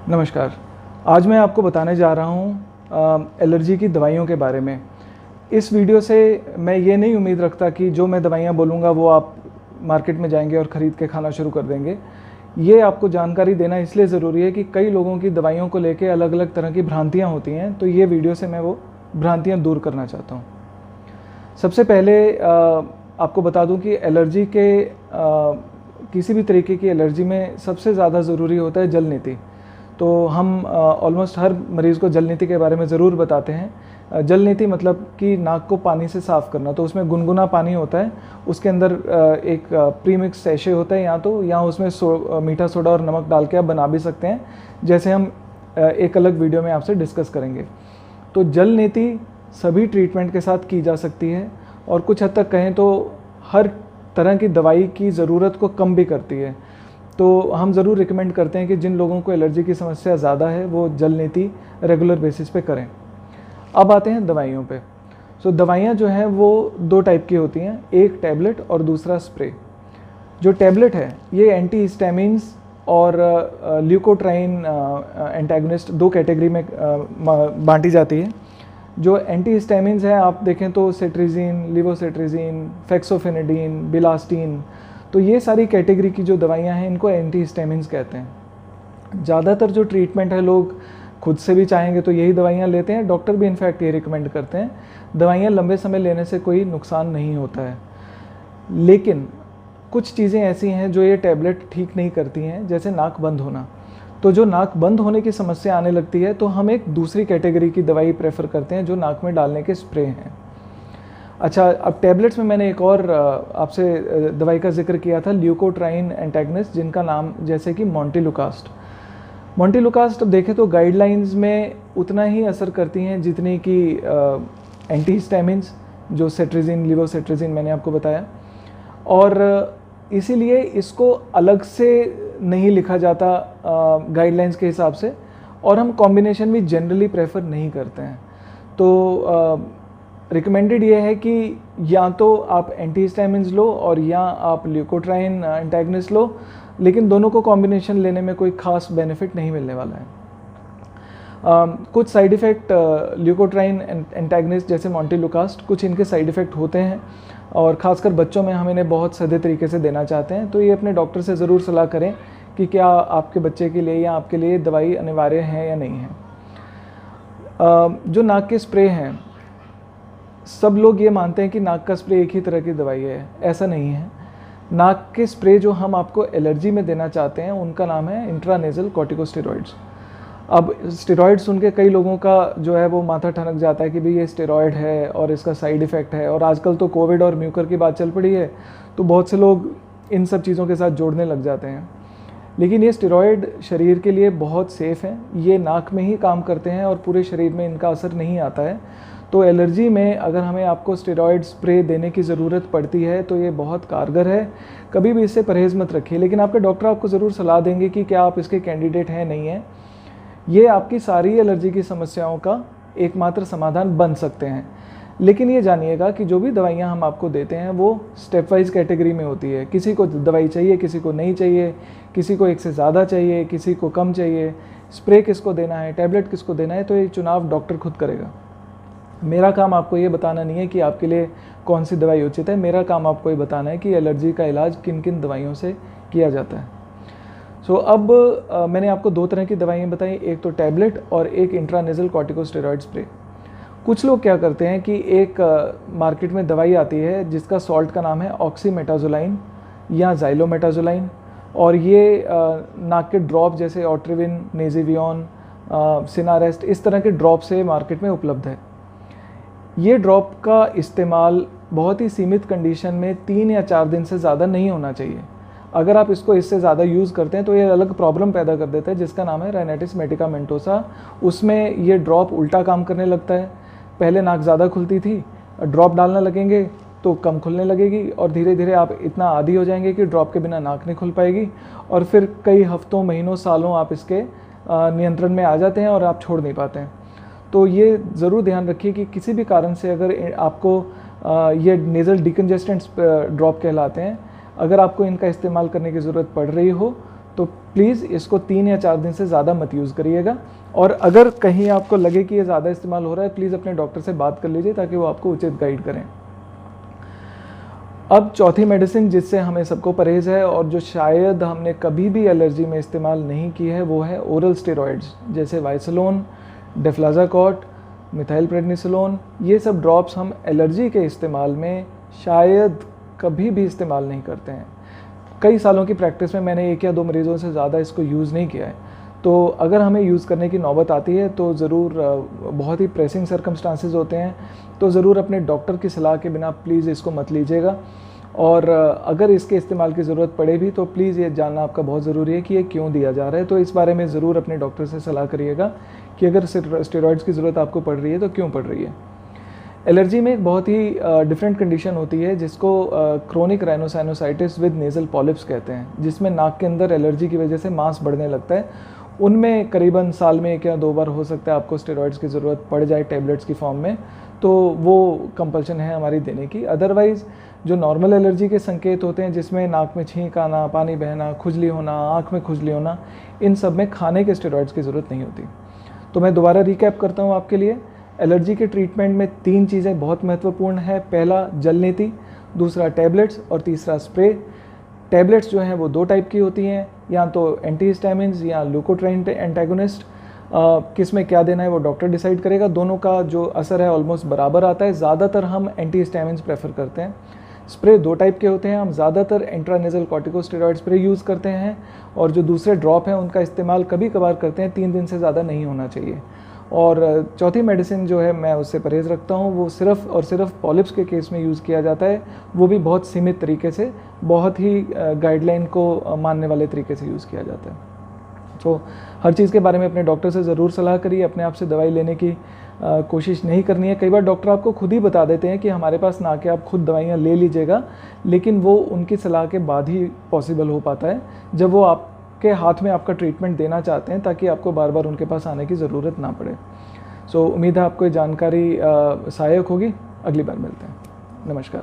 नमस्कार। आज मैं आपको बताने जा रहा हूँ एलर्जी की दवाइयों के बारे में। इस वीडियो से मैं ये नहीं उम्मीद रखता कि जो मैं दवाइयाँ बोलूँगा वो आप मार्केट में जाएंगे और ख़रीद के खाना शुरू कर देंगे। ये आपको जानकारी देना इसलिए ज़रूरी है कि कई लोगों की दवाइयों को लेके अलग अलग तरह की भ्रांतियाँ होती हैं, तो ये वीडियो से मैं वो भ्रांतियाँ दूर करना चाहता हूँ। सबसे पहले आपको बता दूँ कि एलर्जी के किसी भी तरीके की एलर्जी में सबसे ज़्यादा ज़रूरी होता है जल नीति। तो हम ऑलमोस्ट हर मरीज़ को जल नीति के बारे में ज़रूर बताते हैं। जल नीति मतलब कि नाक को पानी से साफ़ करना। तो उसमें गुनगुना पानी होता है, उसके अंदर एक प्री मिक्स सैशे होता है, या उसमें मीठा सोडा और नमक डाल के आप बना भी सकते हैं, जैसे हम एक अलग वीडियो में आपसे डिस्कस करेंगे। तो जल नीति सभी ट्रीटमेंट के साथ की जा सकती है और कुछ हद तक कहें तो हर तरह की दवाई की ज़रूरत को कम भी करती है। तो हम ज़रूर रिकमेंड करते हैं कि जिन लोगों को एलर्जी की समस्या ज़्यादा है वो जल नीति रेगुलर बेसिस पे करें। अब आते हैं दवाइयों पे। सो दवाइयाँ जो हैं वो दो टाइप की होती हैं, एक टैबलेट और दूसरा स्प्रे। जो टैबलेट है ये एंटी हिस्टामिन्स और ल्यूकोट्राइन एंटागोनिस्ट दो कैटेगरी में बांटी जाती है। जो एंटी हिस्टामिन्स हैं आप देखें तो सेट्रिजीन, लिवोसेट्रिजीन, फेक्सोफेनेडिन, बिलास्टीन, तो ये सारी कैटेगरी की जो दवाइयाँ हैं इनको एंटी हिस्टामिन्स कहते हैं। ज़्यादातर जो ट्रीटमेंट है लोग खुद से भी चाहेंगे तो यही दवाइयाँ लेते हैं, डॉक्टर भी इनफैक्ट ये रिकमेंड करते हैं। दवाइयाँ लंबे समय लेने से कोई नुकसान नहीं होता है, लेकिन कुछ चीज़ें ऐसी हैं जो ये टैबलेट ठीक नहीं करती हैं, जैसे नाक बंद होना। तो जो नाक बंद होने की समस्या आने लगती है तो हम एक दूसरी कैटेगरी की दवाई प्रेफर करते हैं जो नाक में डालने के स्प्रे हैं। अच्छा, अब टैबलेट्स में मैंने एक और आपसे दवाई का जिक्र किया था, ल्यूकोट्राइन एंटागोनिस्ट, जिनका नाम जैसे कि मोंटेलुकास्ट। मोंटेलुकास्ट अब देखें तो गाइडलाइंस में उतना ही असर करती हैं जितनी कि एंटी हिस्टामिन्स, जो सेट्रिजीन, लिवोसेट्रिजीन मैंने आपको बताया, और इसीलिए इसको अलग से नहीं लिखा जाता गाइडलाइंस के हिसाब से, और हम कॉम्बिनेशन भी जनरली प्रेफर नहीं करते हैं। तो रिकमेंडेड ये है कि या तो आप एंटी हिस्टामिन्स लो और या आप ल्यूकोट्राइन एंटागोनिस्ट लो, लेकिन दोनों को कॉम्बिनेशन लेने में कोई खास बेनिफिट नहीं मिलने वाला है। कुछ साइड इफ़ेक्ट ल्यूकोट्राइन एंटागोनिस्ट जैसे मोंटेलुकास्ट, कुछ इनके साइड इफ़ेक्ट होते हैं और ख़ासकर बच्चों में हम इन्हें बहुत सीधे तरीके से देना चाहते हैं। तो ये अपने डॉक्टर से ज़रूर सलाह करें कि क्या आपके बच्चे के लिए या आपके लिए दवाई अनिवार्य है या नहीं है। जो नाक के स्प्रे हैं, सब लोग ये मानते हैं कि नाक का स्प्रे एक ही तरह की दवाई है, ऐसा नहीं है। नाक के स्प्रे जो हम आपको एलर्जी में देना चाहते हैं उनका नाम है इंट्रानेज़ल कॉर्टिकोस्टेरॉइड्स। अब स्टेरॉयड सुन के कई लोगों का जो है वो माथा ठनक जाता है कि भाई ये स्टेरॉयड है और इसका साइड इफ़ेक्ट है, और आजकल तो कोविड और म्यूकर की बात चल पड़ी है तो बहुत से लोग इन सब चीज़ों के साथ जोड़ने लग जाते हैं। लेकिन ये स्टेरॉयड शरीर के लिए बहुत सेफ़ हैं, ये नाक में ही काम करते हैं और पूरे शरीर में इनका असर नहीं आता है। तो एलर्जी में अगर हमें आपको स्टेरॉयड स्प्रे देने की ज़रूरत पड़ती है तो ये बहुत कारगर है, कभी भी इससे परहेज़ मत रखिए। लेकिन आपके डॉक्टर आपको ज़रूर सलाह देंगे कि क्या आप इसके कैंडिडेट हैं नहीं हैं। ये आपकी सारी एलर्जी की समस्याओं का एकमात्र समाधान बन सकते हैं। लेकिन ये जानिएगा कि जो भी दवाइयाँ हम आपको देते हैं वो स्टेप वाइज कैटेगरी में होती है। किसी को दवाई चाहिए, किसी को नहीं चाहिए, किसी को एक से ज़्यादा चाहिए, किसी को कम चाहिए, स्प्रे किसको देना है, टैबलेट किसको देना है, तो ये चुनाव डॉक्टर खुद करेगा। मेरा काम आपको ये बताना नहीं है कि आपके लिए कौन सी दवाई उचित है, मेरा काम आपको ये बताना है कि एलर्जी का इलाज किन किन दवाइयों से किया जाता है। अब मैंने आपको दो तरह की दवाइयाँ बताई, एक तो टैबलेट और एक इंट्रानेज़ल कॉर्टिकोस्टेरॉइड स्प्रे। कुछ लोग क्या करते हैं कि एक मार्केट में दवाई आती है जिसका सॉल्ट का नाम है ऑक्सीमेटाजोलाइन या ज़ाइलोमेटाजोलाइन, और ये नाक के ड्रॉप जैसे ऑट्रिविन, नेज़िवियन, सिनारेस्ट, इस तरह के ड्रॉप से मार्केट में उपलब्ध है। ये ड्रॉप का इस्तेमाल बहुत ही सीमित कंडीशन में 3 या 4 दिन से ज़्यादा नहीं होना चाहिए। अगर आप इसको इससे ज़्यादा यूज़ करते हैं तो ये अलग प्रॉब्लम पैदा कर देता है जिसका नाम है राइनाइटिस मेडिकामेंटोसा। उसमें ये ड्रॉप उल्टा काम करने लगता है। पहले नाक ज़्यादा खुलती थी, ड्रॉप डालने लगेंगे तो कम खुलने लगेगी, और धीरे धीरे आप इतना आदी हो जाएंगे कि ड्रॉप के बिना नाक नहीं खुल पाएगी, और फिर कई हफ्तों, महीनों, सालों आप इसके नियंत्रण में आ जाते हैं और आप छोड़ नहीं पाते हैं। तो ये ज़रूर ध्यान रखिए कि किसी भी कारण से अगर आपको ये नेज़ल डिकंजेस्टेंट्स ड्रॉप कहलाते हैं, अगर आपको इनका इस्तेमाल करने की ज़रूरत पड़ रही हो तो प्लीज़ इसको 3 या 4 दिन से ज़्यादा मत यूज़ करिएगा। और अगर कहीं आपको लगे कि ये ज़्यादा इस्तेमाल हो रहा है, प्लीज़ अपने डॉक्टर से बात कर लीजिए ताकि वो आपको उचित गाइड करें। अब चौथी मेडिसिन जिससे हमें सबको परहेज़ है और जो शायद हमने कभी भी एलर्जी में इस्तेमाल नहीं की है, वो है ओरल स्टेरॉइड्स, जैसे वाइसलोन, डेफ्लाज़ाकॉट, मिथाइल प्रेडनिसोलोन। ये सब ड्रॉप्स हम एलर्जी के इस्तेमाल में शायद कभी भी इस्तेमाल नहीं करते हैं। कई सालों की प्रैक्टिस में मैंने 1 या 2 मरीज़ों से ज़्यादा इसको यूज़ नहीं किया है। तो अगर हमें यूज़ करने की नौबत आती है तो ज़रूर, बहुत ही प्रेसिंग सर्कमस्टांसेस होते हैं, तो ज़रूर अपने डॉक्टर की सलाह के बिना प्लीज़ इसको मत लीजिएगा। और अगर इसके इस्तेमाल की ज़रूरत पड़े भी तो प्लीज़ ये जानना आपका बहुत ज़रूरी है कि ये क्यों दिया जा रहा है। तो इस बारे में ज़रूर अपने डॉक्टर से सलाह करिएगा कि अगर स्टेरॉइड्स की ज़रूरत आपको पड़ रही है तो क्यों पड़ रही है। एलर्जी में एक बहुत ही डिफरेंट कंडीशन होती है जिसको chronic rhinosinusitis with nasal polyps कहते हैं, जिसमें नाक के अंदर एलर्जी की वजह से मांस बढ़ने लगता है। उनमें करीबन साल में 1 या 2 बार हो सकता है आपको स्टेरॉइड्स की ज़रूरत पड़ जाए टैबलेट्स की फॉर्म में, तो वो कंपल्शन है हमारी देने की। अदरवाइज़ जो नॉर्मल एलर्जी के संकेत होते हैं, जिसमें नाक में छींक आना, पानी बहना, खुजली होना, आँख में खुजली होना, इन सब में खाने के स्टेरॉइड्स की ज़रूरत नहीं होती। तो मैं दोबारा रिकैप करता हूँ आपके लिए। एलर्जी के ट्रीटमेंट में 3 चीज़ें बहुत महत्वपूर्ण है। पहला जल नीति, दूसरा टैबलेट्स और तीसरा स्प्रे। टैबलेट्स जो हैं वो 2 टाइप की होती हैं, या तो एंटीहिस्टामिन्स या ल्यूकोट्राइन एंटागोनिस्ट। किस में क्या देना है वो डॉक्टर डिसाइड करेगा। दोनों का जो असर है ऑलमोस्ट बराबर आता है। ज़्यादातर हम एंटीहिस्टामिन्स प्रेफर करते हैं। स्प्रे 2 टाइप के होते हैं, हम ज़्यादातर इंट्रानेज़ल कॉर्टिकोस्टेरॉइड स्प्रे यूज़ करते हैं, और जो दूसरे ड्रॉप हैं उनका इस्तेमाल कभी कभार करते हैं। 3 दिन से ज़्यादा नहीं होना चाहिए। और चौथी मेडिसिन जो है मैं उससे परहेज़ रखता हूँ, वो सिर्फ़ और सिर्फ पॉलिप्स के केस में यूज़ किया जाता है, वो भी बहुत सीमित तरीके से, बहुत ही गाइडलाइन को मानने वाले तरीके से यूज़ किया जाता है। तो हर चीज़ के बारे में अपने डॉक्टर से ज़रूर सलाह करिए। अपने आप से दवाई लेने की कोशिश नहीं करनी है। कई बार डॉक्टर आपको खुद ही बता देते हैं कि हमारे पास ना कि आप खुद दवाइयाँ ले लीजिएगा, लेकिन वो उनकी सलाह के बाद ही पॉसिबल हो पाता है, जब वो आपके हाथ में आपका ट्रीटमेंट देना चाहते हैं, ताकि आपको बार बार उनके पास आने की ज़रूरत ना पड़े। सो उम्मीद है आपको ये जानकारी सहायक होगी। अगली बार मिलते हैं। नमस्कार।